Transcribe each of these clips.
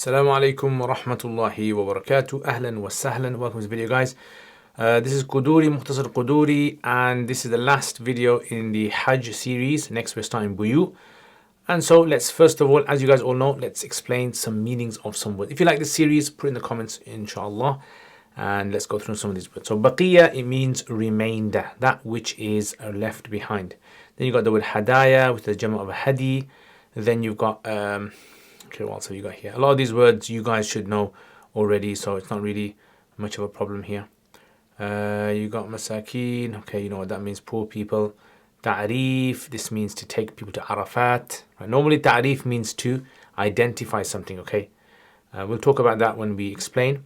Assalamu alaikum wa rahmatullahi wa barakatuh. Ahlan wa sahlan. Welcome to this video, guys. This is Qudoori, Mukhtasar Qudoori, and this is the last video in the Hajj series. Next, we're starting Buyu. And so, let's first of all, as you guys all know, let's explain some meanings of some words. If you like this series, put in the comments, inshallah. And let's go through some of these words. So, baqiya, it means remainder, that which is left behind. Then you've got the word hadaya, which is the jama of a hadi. Then you've got okay, what else have you got here? A lot of these words you guys should know already, so it's not really much of a problem here. You got masakin. Okay, you know what that means, poor people. Ta'rif, this means to take people to Arafat. Right? Normally ta'rif means to identify something, okay? We'll talk about that when we explain.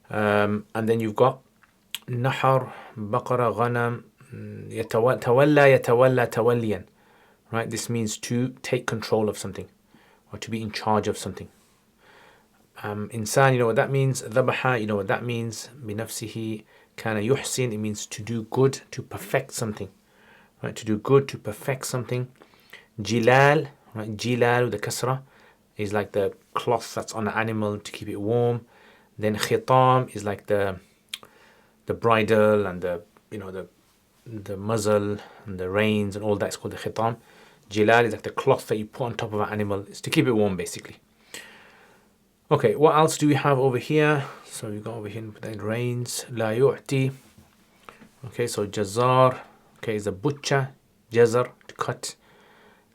And then you've got nahar, baqara, ghanam, tawalla, tawalliyan. Right, this means to take control of something, or to be in charge of something. Insan, you know what that means. Dhabaha, you know what that means. Binafsihi, kana yuhsin, it means to do good, to perfect something. Right, to do good, to perfect something. Jilal, right, jilal with the kasra is like the cloth that's on the animal to keep it warm. Then khitam is like the bridle and the muzzle and the reins and all that's called the khitam. Jilal is like the cloth that you put on top of an animal. It's to keep it warm, basically. Okay, what else do we have over here? So we got over here the reins. La yu'ti. Okay, so jazar. Okay, is a butcher. Jazar, to cut.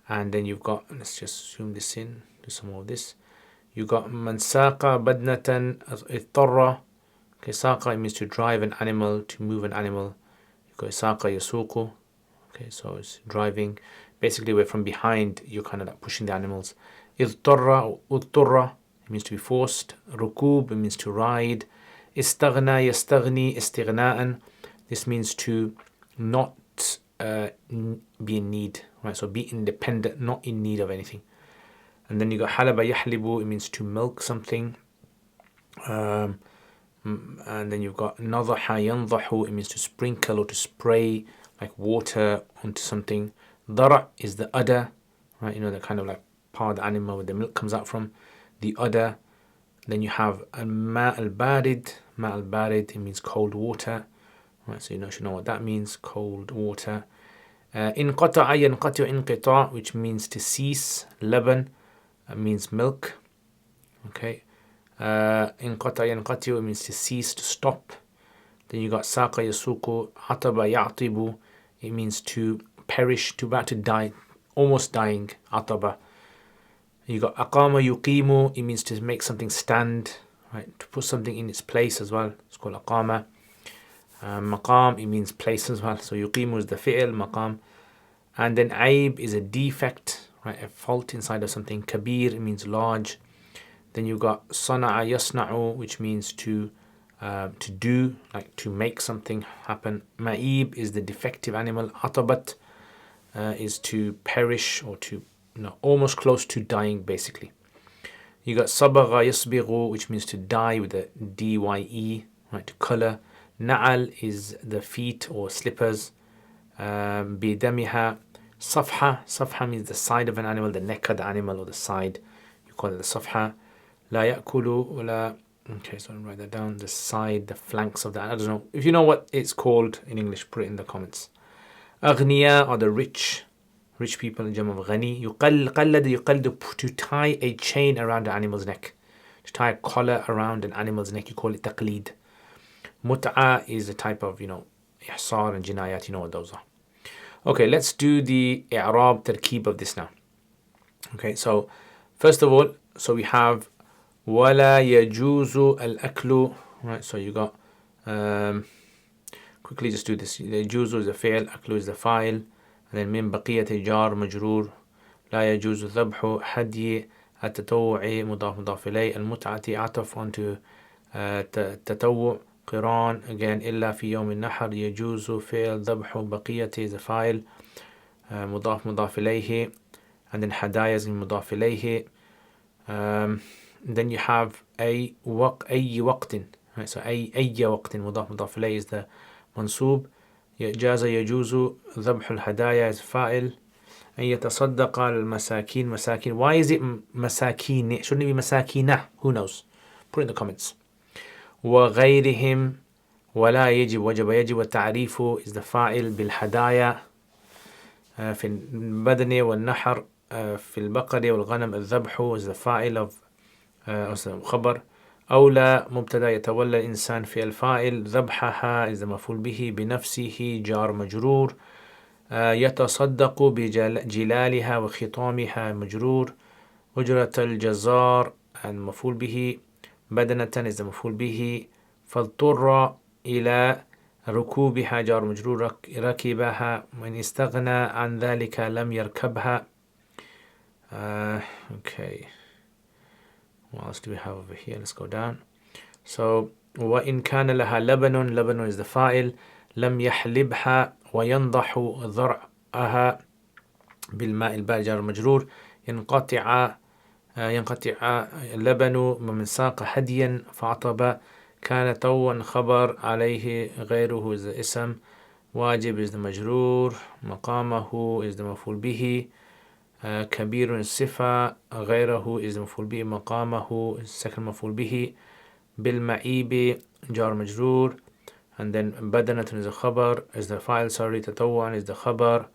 And then you've got, let's just zoom this in, do some more of this. You got man saqa badnatan ittarra. Okay, saqa, it means to drive an animal, to move an animal. You've got saqa yasuqu. Okay, so it's driving. Basically, where from behind you're kind of like pushing the animals. Idtarra or uttarra, it means to be forced. Rukub, it means to ride. Istaghna yastaghni istighna'an. This means to not be in need, right? So be independent, not in need of anything. And then you got halaba yahlibu, it means to milk something. And then you've got nadaha yandahu, it means to sprinkle or to spray like water onto something. Dara is the udder, right? You know, the kind of like part of the animal where the milk comes out from, the udder. Then you have al-ma al-barid. Ma al-barid, it means cold water, right? So you should know what that means, cold water. Inqata'a yanqati'u inqita', which means to cease. Laban means milk. Okay. Inqata'a yanqati'u, it means to cease, to stop. Then you got saqa yasuqu, ataba ya'tibu, it means to perish, to about to die, almost dying. Ataba. You got aqama yuqimu, it means to make something stand, right? To put something in its place as well. It's called aqama. Maqam, it means place as well. So yuqimu is the fi'l, maqam. And then aib is a defect, right? A fault inside of something. Kabir, it means large. Then you got sana'a yasna'u, which means to do, like to make something happen. Ma'ib is the defective animal. Atabat is to perish or to, almost close to dying, basically. You got sabagha yasbighu, which means to dye with a dye, right, to color. Na'al is the feet or slippers. Bidamiha. Safha means the side of an animal, the neck of the animal or the side. You call it the safha. La ya'kulu wala. Okay, so I'll write that down. The side, the flanks of that. I don't know. If you know what it's called in English, put it in the comments. Aghniya are the rich people in Jam of Ghani. Yuqallad, to tie a chain around an animal's neck. To tie a collar around an animal's neck, you call it taqleed. Mut'a is a type of, ihsar and jinayat, you know what those are. Okay, let's do the i'rab tarkeeb of this now. Okay, so first of all, so we have wala yajuzu al-aklu, right? So you got quickly just do this. Yajuzu is the fi'l, aklu is the fa'il, and then min baqiyati jar majroor. La yajuzu dhabhu hadi at-tatawwu'i mudaf mudaf ilay. Al-mut'ati ataf onto tatawwu'. Qiran again illa fi yawm al-nahr. Yajuzu fi'l, dhabhu baqiyati is the fa'il, mudaf mudaf ilayhi, and then hadaya is mudaf ilayhi. Then you have ay waqtin, right? So ay waqtin mudaf mudaf ilayhi is the mansub. Jaza yajuzu dhabh al-hadaya is fa'il. أن يتصدق المساكين. Masakin. Why is it masakin? Shouldn't it be masakina? Who knows? Put it in the comments. وغيرهم ولا يجب وجب يجب والتعريف is the فاعل بالهدايا في البدن والنحر في البقر والغنم الذبح is the فاعل of خبر أولى مبتدا يتولى الإنسان في الفاعل ذبحها is the مفعول به بنفسه جار مجرور يتصدق بجلالها وخطامها مجرور أجرة الجزار المفعول به بدنة is the مفعول به فاضطر إلى ركوبها جار مجرور ركبها من استغنى عن ذلك لم يركبها. Okay, what else do we have over here? Let's go down. So وإن كان لها لبن, لبن is the فاعل لم يحلبها وينضح ضرعها بالماء البارد جار مجرور ينقطع اللبن ومن ساق هديا فعطب كان توا خبر عليه غيره is the اسم واجب is the مجرور مقامه is the مفعول به كبير الصفة غيره is the مفعول به مقامه is the second مفعول به بالمعيب جار مجرور and then بدنة is the خبر is the فاعل تطوعا is the خبر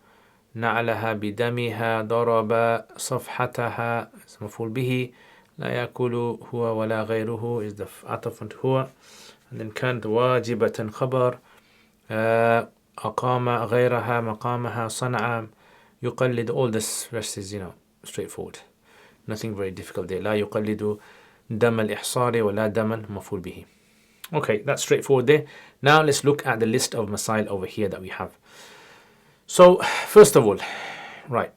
نعلها بدمها ضرب صفحتها is the مفعول به لا يأكل هو ولا غيره is the عطف هو and then كانت واجبة خبر أقام غيرها مقامها صنع يقلد. All this rest is straightforward, nothing very difficult there. لا يقلد دم الإحصار ولا دم المفعول به. Okay, that's straightforward there. Now let's look at the list of masail over here that we have. So first of all, right,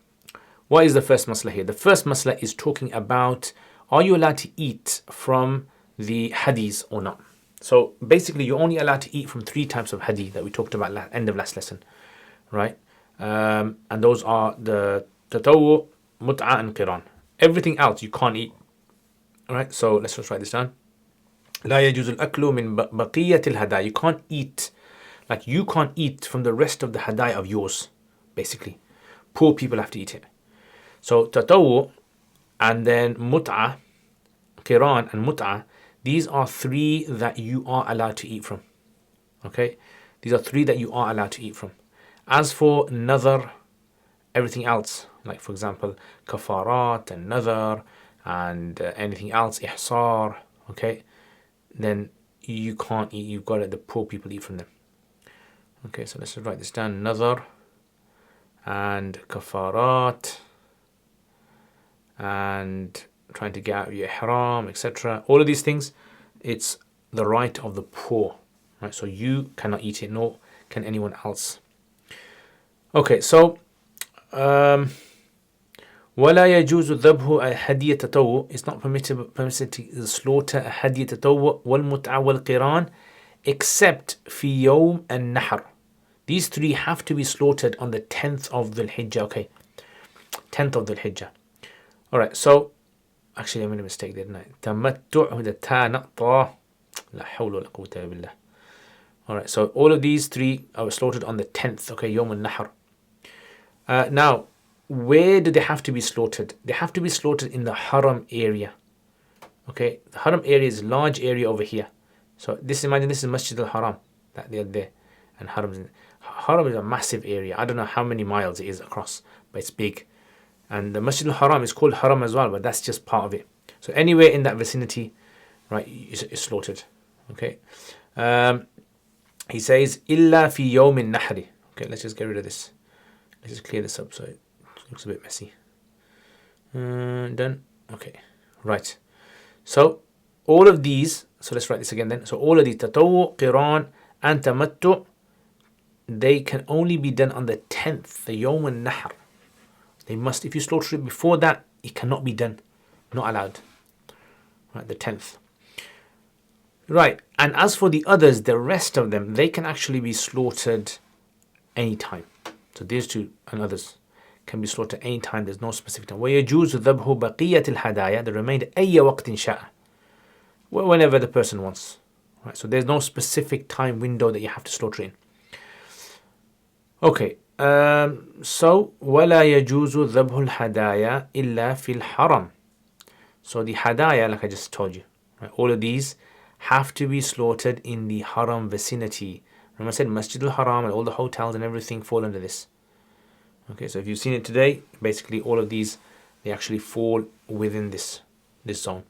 what is the first masla here? The first masla is talking about, are you allowed to eat from the hadiths or not? So basically you're only allowed to eat from 3 types of hadith that we talked about end of last lesson, right? And those are the tatawwu, mut'a and qiran. Everything else you can't eat. Alright, so let's just write this down. لا يجوز الأكل من بقية الهدايا. You can't eat, like you can't eat from the rest of the hadaya of yours, basically. Poor people have to eat it. So tatawwu and then mut'a, qiran and mut'a, these are 3 that you are allowed to eat from. Okay, these are 3 that you are allowed to eat from. As for nadhar, everything else, like for example kafarat and nadhar and anything else, ihsar, okay, then you can't eat. You've got to let the poor people eat from them. Okay, so let's write this down. Nadhar and kafarat and trying to get out of your ihram, etc. All of these things, it's the right of the poor, right? So you cannot eat it, nor can anyone else. Okay, so ولا يجوز ذبح هدية تطوع. It's not permitted to slaughter a هدية تطوع والمتعة والقران except في يوم النحر. These 3 have to be slaughtered on the 10th of the Hijjah. Okay, 10th of the Hijjah. Alright, so actually I made a mistake there, didn't I? تمتع with the ta نقطة لا حول ولا قوة إلا بالله. Alright, so all of these 3 are slaughtered on the 10th, okay, يوم النحر. Now, where do they have to be slaughtered? They have to be slaughtered in the haram area. Okay, the haram area is a large area over here. So imagine this is Masjid al-Haram, that they're there. And haram is a massive area. I don't know how many miles it is across, but it's big. And the Masjid al-Haram is called haram as well, but that's just part of it. So anywhere in that vicinity, right, is slaughtered. Okay. He says, إِلَّا فِي يَوْمِ النَّحْرِ. Okay, let's just get rid of this. Let's just clear this up so it looks a bit messy. Done. Okay, right. So all of these, so let's write this again then. So all of these, tatawwu, qiran, and tamattu, they can only be done on the 10th, the Yawm al-Nahr. They must, if you slaughter it before that, it cannot be done. Not allowed. Right, the 10th. Right, and as for the others, the rest of them, they can actually be slaughtered anytime. So these 2 and others can be slaughtered anytime. There's no specific time. وَيَجُوزُ ذَبْحُ بَقِيَّةِ الْهَدَايَا. The remainder, أَيَّ وَقْتٍ شَاءَ. Whenever the person wants. Right, so there's no specific time window that you have to slaughter in. Okay, So ولا يجوز ذبح الهدايا إلا في الحرم. So the hadaya, like I just told you, right, all of these have to be slaughtered in the haram vicinity. Remember I said Masjid al-Haram and all the hotels and everything fall under this. Okay, so if you've seen it today, basically all of these, they actually fall within this zone.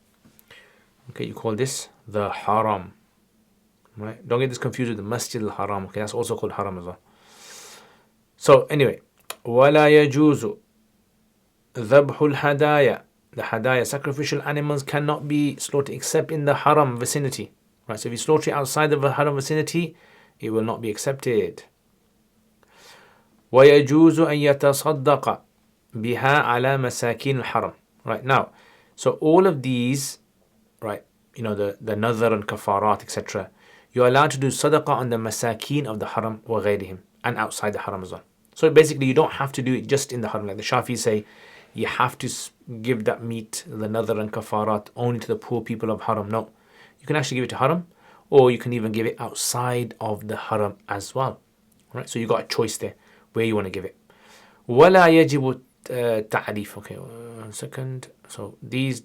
Okay, you call this the haram. Right? Don't get this confused with the Masjid al-Haram. Okay, that's also called haram as well. So anyway, وَلَا يَجُوزُ ذَبْحُ الْهَدَايَا. The hadaya, sacrificial animals, cannot be slaughtered except in the haram vicinity. Right, so if you slaughter it outside of the haram vicinity, it will not be accepted. وَيَجُوزُ أَن يَتَصَدَّقَ بِهَا عَلَى مَسَاكِينِ الْحَرَمِ. Right, now, so all of these, right, you know, the nadhar and kafarat, etc., you're allowed to do sadaqah on the masakeen of the haram وغيرهم, and outside the haram as well. So basically you don't have to do it just in the haram. Like the Shafi say, you have to give that meat, the nadhar and kafarat, only to the poor people of haram. No, you can actually give it to haram, or you can even give it outside of the haram as well. Right, so you got a choice there where you want to give it. ولا يجب تعريف. Okay, 1 second. So these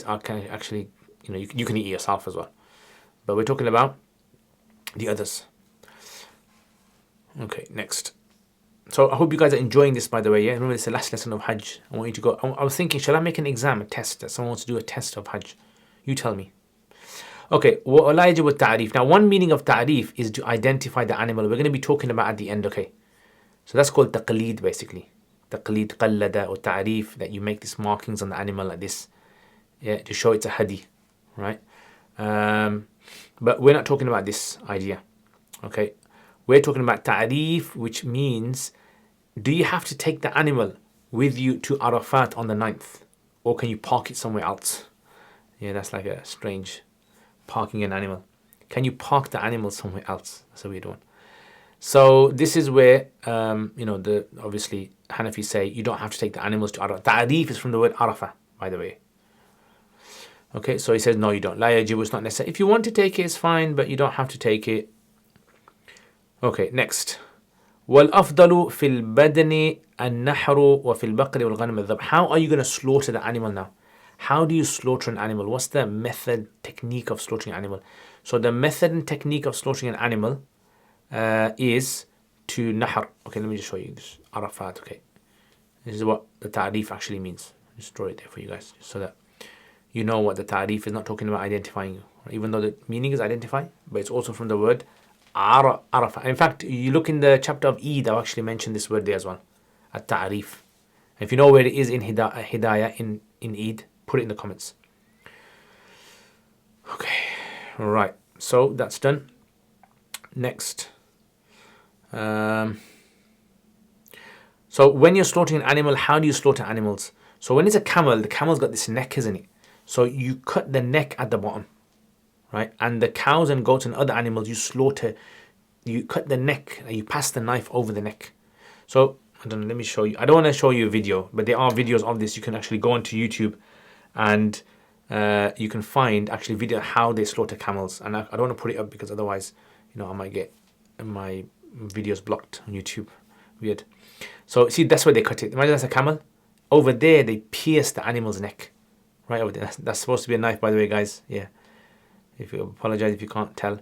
are kind of actually, you know, you can eat yourself as well, but we're talking about the others. Okay, next. So I hope you guys are enjoying this, by the way. Yeah, remember it's the last lesson of Hajj. I want you to go. I was thinking, shall I make an exam, a test, that someone wants to do a test of Hajj? You tell me. Okay, وَلَا يَجِبُ التَّعْرِيف. Now, one meaning of ta'rif is to identify the animal. We're going to be talking about at the end, okay? So that's called taqleed, basically. Taqleed, qallada, or ta'rif, that you make these markings on the animal like this, yeah, to show it's a hadi, right? But we're not talking about this idea, okay? We're talking about ta'rif, which means, do you have to take the animal with you to Arafat on the 9th? Or can you park it somewhere else? Yeah, that's like a strange parking an animal. Can you park the animal somewhere else? That's a weird one. So this is where, you know, obviously Hanafi say you don't have to take the animals to Arafat. Ta'rif is from the word Arafah, by the way. Okay, so he says, no, you don't. La yajibu, it's not necessary. If you want to take it, it's fine, but you don't have to take it. Okay, next. وَالْأَفْضَلُ فِي الْبَدَنِ النَّحْرُ وَفِي الْبَقْرِ وَالْغَنَمِ الذَّبْحِ. How are you going to slaughter the animal now? How do you slaughter an animal? What's the method, technique of slaughtering an animal? So the method and technique of slaughtering an animal is to nahr. Okay, let me just show you this. Arafat, okay. This is what the ta'rif actually means. I'll just draw it there for you guys, so that you know what the ta'rif is. Not talking about identifying you, even though the meaning is identify, but it's also from the word Arafah. In fact, you look in the chapter of Eid, I've actually mentioned this word there as well, at-ta'rif. If you know where it is in Hidayah in Eid, put it in the comments. Okay, right. So that's done. Next. So when you're slaughtering an animal, how do you slaughter animals? So when it's a camel, the camel's got this neck, isn't it? So you cut the neck at the bottom. Right, and the cows and goats and other animals you slaughter, you cut the neck, you pass the knife over the neck. So I don't know, let me show you. I don't want to show you a video, but there are videos of this. You can actually go onto YouTube, and you can find actually video how they slaughter camels. And I don't want to put it up because otherwise, you know, I might get my videos blocked on YouTube. Weird. So see, that's where they cut it. Imagine that's a camel. Over there, they pierce the animal's neck. Right over there. That's supposed to be a knife, by the way, guys. Yeah. If you apologize if you can't tell.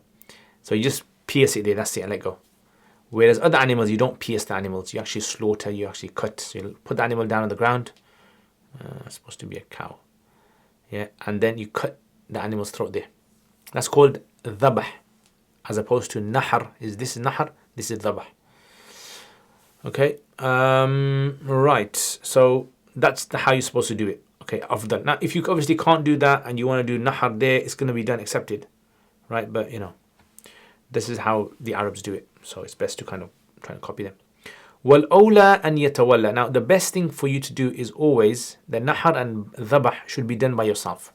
So you just pierce it there, that's it, and let go. Whereas other animals, you don't pierce the animals. You actually slaughter, you actually cut. So you put the animal down on the ground. It's supposed to be a cow. Yeah, and then you cut the animal's throat there. That's called dhabh. As opposed to nahr. This is nahr, this is dhabh. Okay, right. So that's how you're supposed to do it. Okay, afdal. Now, if you obviously can't do that and you want to do nahr there, it's going to be done, accepted, right? But, you know, this is how the Arabs do it. So it's best to kind of try and copy them. وَالْأَوْلَى أَنْ يَتَوَلَّى. Now, the best thing for you to do is always, the nahr and dhabh should be done by yourself.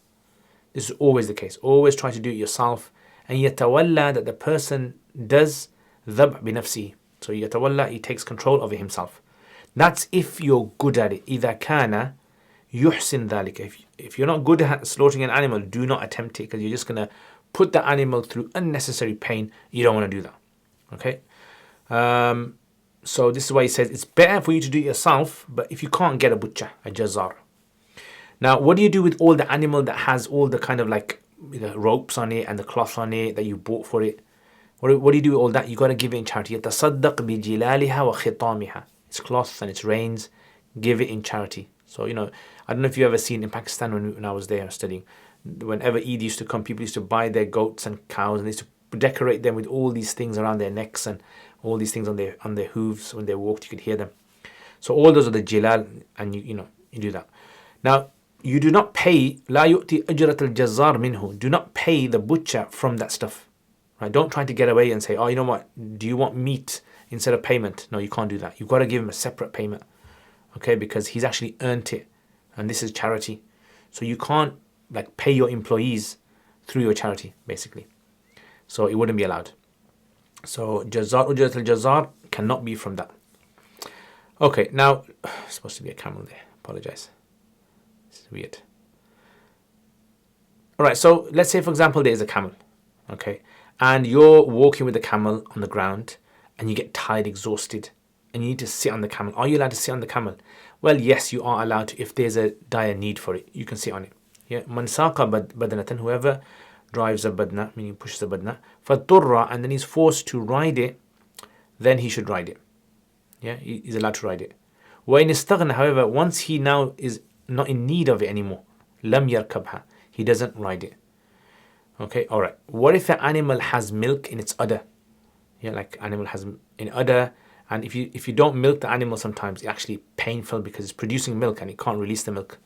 This is always the case. Always try to do it yourself. And يَتَوَلَّى, that the person does dhabh بِنَفْسِهِ. So يَتَوَلَّى, he takes control over himself. That's if you're good at it. إِذَا كَانَ يحسن ذلك. If you're not good at slaughtering an animal, do not attempt it, because you're just going to put the animal through unnecessary pain. You don't want to do that. Okay. So this is why he says it's better for you to do it yourself, but if you can't get a butcher, a jazar. Now, what do you do with all the animal that has all the kind of like the ropes on it and the cloth on it that you bought for it? What do you do with all that? You got to give it in charity. يَتَصَدَّقْ بِجِلَالِهَا وَخِطَامِهَا. Its cloth and its reins, give it in charity. So, I don't know if you've ever seen in Pakistan when I was there studying, whenever Eid used to come, people used to buy their goats and cows and they used to decorate them with all these things around their necks and all these things on their hooves. When they walked, you could hear them. So all those are the jilal, and you do that. Now, you do not pay لا يؤتي أجرة الجزار منه. Do not pay the butcher from that stuff. Right? Don't try to get away and say, oh, you know what? Do you want meat instead of payment? No, you can't do that. You've got to give him a separate payment. Okay, because he's actually earned it, and this is charity. So you can't like pay your employees through your charity, basically. So it wouldn't be allowed. So jazar ujrat al-jazar cannot be from that. Okay, now it's supposed to be a camel there. Apologize. This is weird. All right, so let's say for example there is a camel, okay, and you're walking with the camel on the ground, and you get tired, exhausted, and you need to sit on the camel. Are you allowed to sit on the camel? Well, yes, you are allowed to if there's a dire need for it. You can sit on it. Yeah, man saqa badnatan, whoever drives a badna, meaning pushes a badna, faturra, and then he's forced to ride it, then he should ride it. Yeah, he's allowed to ride it. Wa in istaghna, however, once he now is not in need of it anymore, lam yarkabha, he doesn't ride it. Okay, all right. What if an animal has milk in its udder? Yeah, like animal has in udder, and if you don't milk the animal, sometimes it's actually painful because it's producing milk and it can't release the milk.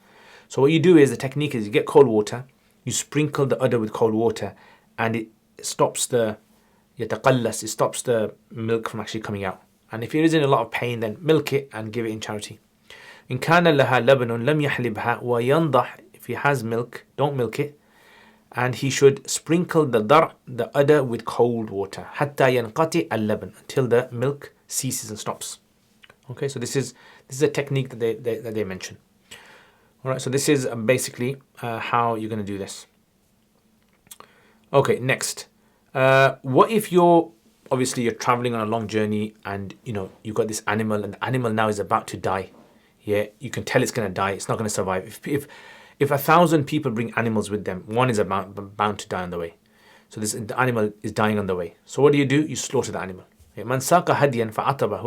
So what you do is, the technique is you get cold water, you sprinkle the udder with cold water, and it stops the يتقلص, it stops the milk from actually coming out. And if it is in a lot of pain, then milk it and give it in charity. إن كان لها لبن لم يحلبها وينضح, if he has milk, don't milk it, and he should sprinkle the udder with cold water حتى ينقطع اللبن, until the milk ceases and stops. Okay, so this is a technique that they mention. All right, so this is basically how you're going to do this. Okay, next. What if you're traveling on a long journey, and you've got this animal, and the animal now is about to die. Yeah, you can tell it's going to die. It's not going to survive. If 1,000 people bring animals with them, one is bound to die on the way. So the animal is dying on the way. So what do? You slaughter the animal. Man saqa hadiyan fa'ataba.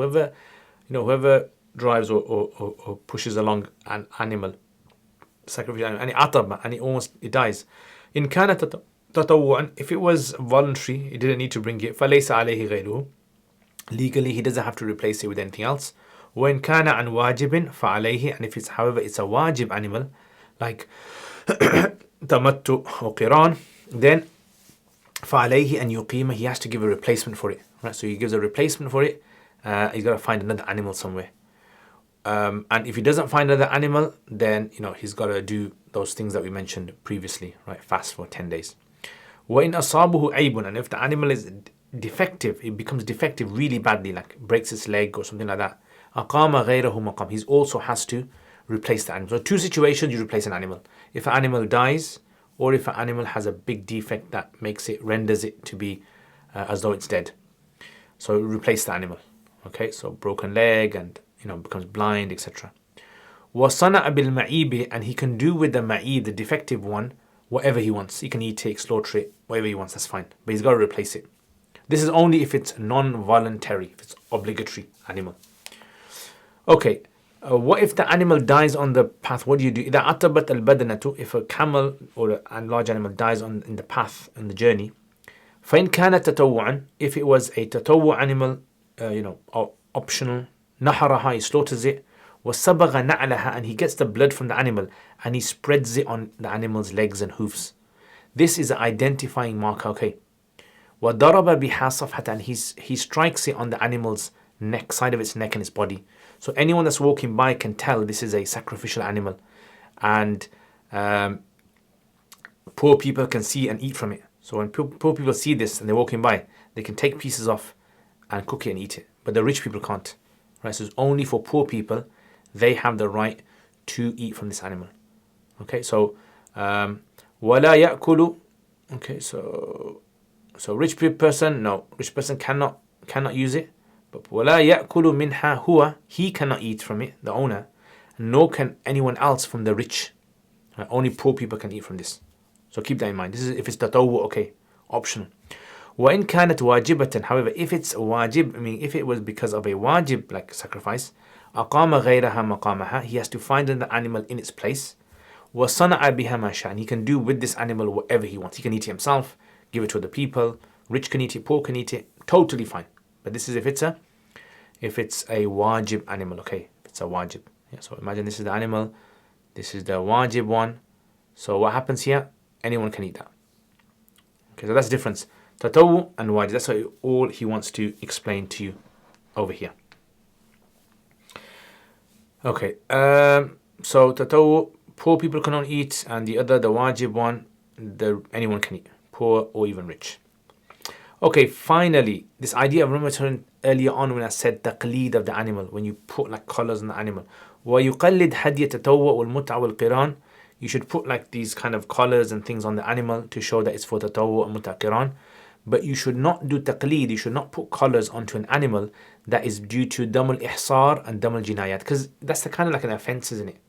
Whoever drives or pushes along an animal, sacrificial animal, and it dies. In kana tatawwu'an, if it was voluntary, he didn't need to bring it. فَلَيْسَ عَلَيْهِ غَيْرُهُ, legally he doesn't have to replace it with anything else. وَإِنْ كَانَ عَنْ وَاجِبٍ فَعَلَيْهِ, and if it's a wajib animal, like tamattu or qiran, then فَعَلَيْهِ أَنْ يُقِيمَ, he has to give a replacement for it. Right? So he gives a replacement for it. He's got to find another animal somewhere. And if he doesn't find another animal, then he's got to do those things that we mentioned previously, right? Fast for 10 days. وَإِنْ أَصَابُهُ عَيْبٌ, and if the animal is defective, it becomes defective really badly, like breaks its leg or something like that, أَقَامَ غَيْرَهُ مَقَامٍ, he also has to replace the animal. So two situations you replace an animal: if an animal dies, or if an animal has a big defect that renders it to be as though it's dead. So replace the animal. Okay, so broken leg and becomes blind, etc. وَصَنَعَ بِالْمَعِيبِ, and he can do with the ma'ib, the defective one, whatever he wants. He can eat it, slaughter it, whatever he wants, that's fine. But he's got to replace it. This is only if it's non-voluntary, if it's obligatory animal. Okay, what if the animal dies on the path? What do you do? إِذَا عَتَبَتْ الْبَدْنَةُ, if a camel or a large animal dies in the path, in the journey, فَإِنْ كَانَ تَتَوُّعًا, if it was a tatawwu animal, optional, نَحَرَهَا, he slaughters it, وَصَبَغَ نَعْلَهَا, and he gets the blood from the animal and he spreads it on the animal's legs and hoofs. This is an identifying marker, okay. وَضَرَبَ بِهَا صَفْحَةً, and he strikes it on the animal's neck, side of its neck and its body. So anyone that's walking by can tell this is a sacrificial animal, and poor people can see and eat from it. So when poor people see this and they're walking by, they can take pieces off and cook it and eat it. But the rich people can't. Right? So it's only for poor people. They have the right to eat from this animal. Okay, so وَلَا يَأْكُلُ. Okay, so rich person, no. Rich person cannot use it. But وَلَا يَأْكُلُ مِنْهَا هُوَ, he cannot eat from it, the owner, nor can anyone else from the rich. Only poor people can eat from this. So keep that in mind. This is if it's tatawwu, okay, optional. وَإِنْ كَانَتْ وَاجِبَةً, however, if it's wajib, I mean, if it was because of a wajib, like sacrifice, أَقَامَ غَيْرَهَا مَقَامَهَا, he has to find the animal in its place. وَصَنَعَ بِهَا مَا شَاءَ, and he can do with this animal whatever he wants. He can eat it himself, give it to the people, rich can eat it, poor can eat it, totally fine. But this is if it's a wajib animal, okay, if it's a wajib. Yeah, so imagine this is the animal, this is the wajib one. So what happens here? Anyone can eat that. Okay, so that's the difference. Tatawwu and wajib. That's all he wants to explain to you over here. Okay, so tatawwu, poor people cannot eat, and the other, the wajib one, anyone can eat, poor or even rich. Okay, finally, this idea of remember earlier on when I said taqleed of the animal, when you put like colors on the animal. وَيُقَلِّدْ هَدْيَ تَتَوَّأُ وَالْمُتْعَ وَالْقِرَانِ, you should put like these kind of collars and things on the animal to show that it's for tatawwu and muta'qiran. But you should not do taqleed, you should not put collars onto an animal that is due to dam al-ihsar and dam al-jinayat, because that's the kind of like an offense, isn't it?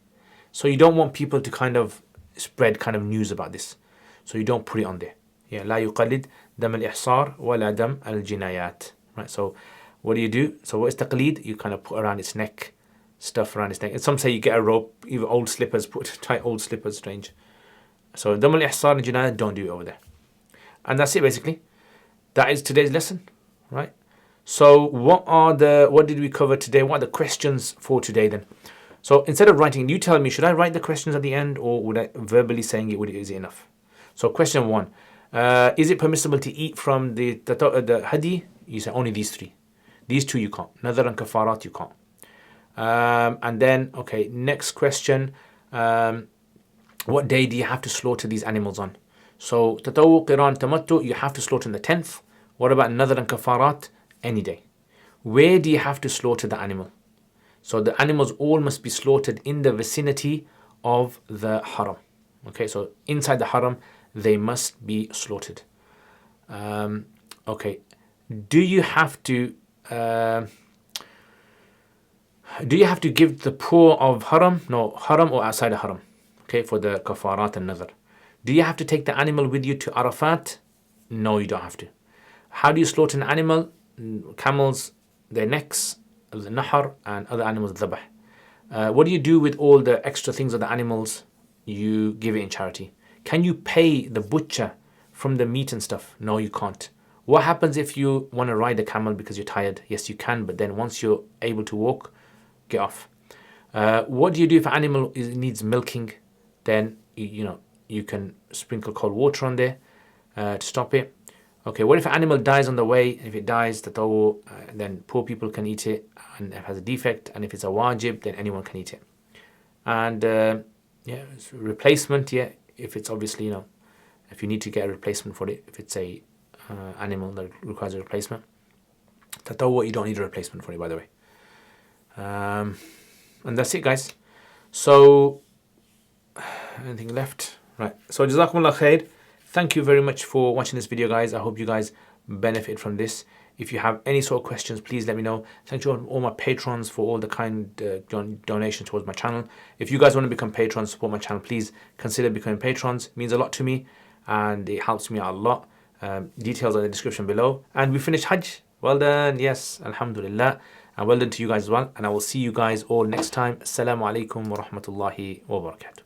So you don't want people to kind of spread kind of news about this. So you don't put it on there. Yeah, لا يقلد دم الإحصار ولا دم الجنايات. Right, so what do? So what is taqleed? You kind of put around its neck, stuff around its neck. And some say you get a rope, even old slippers, tie old slippers, strange. So dam al-ihsar and jinayat, don't do it over there. And that's it basically. That is today's lesson, right? So what did we cover today? What are the questions for today then? So instead of writing, you tell me, should I write the questions at the end, or would I verbally saying it, is it enough? So question 1, is it permissible to eat from the hadi? You say only these 3. These 2 you can't. Nadhar and kafarat you can't. And then, okay, next question, what day do you have to slaughter these animals on? So tatawwu, qiran, tamattu, you have to slaughter on the 10th. What about nadhar and kafarat? Any day. Where do you have to slaughter the animal? So the animals all must be slaughtered in the vicinity of the haram. Okay, so inside the haram, they must be slaughtered. Okay, do you have to give the poor of haram? No, haram or outside the haram. Okay, for the kafarat and nadhar. Do you have to take the animal with you to Arafat? No, you don't have to. How do you slaughter an animal? Camels, their necks, the nahar, and other animals, dhabh. What do you do with all the extra things of the animals? You give it in charity. Can you pay the butcher from the meat and stuff? No, you can't. What happens if you want to ride a camel because you're tired? Yes, you can, but then once you're able to walk, get off. What do you do if an animal needs milking? Then you can sprinkle cold water on there to stop it. Okay, what if an animal dies on the way? If it dies, then poor people can eat it, and it has a defect. And if it's a wajib, then anyone can eat it. And it's replacement. Yeah, if it's obviously if you need to get a replacement for it, if it's a animal that requires a replacement. Tatawwu, you don't need a replacement for it, by the way. And that's it, guys. So anything left? Right. So jazakumullah khair. Thank you very much for watching this video, guys. I hope you guys benefit from this. If you have any sort of questions, please let me know. Thank you all my patrons for all the kind donations towards my channel. If you guys want to become patrons, support my channel, please consider becoming patrons. It means a lot to me and it helps me out a lot. Details are in the description below. And we finished Hajj. Well done. Yes, alhamdulillah. And well done to you guys as well. And I will see you guys all next time. Assalamu alaikum wa rahmatullahi wa barakatuh.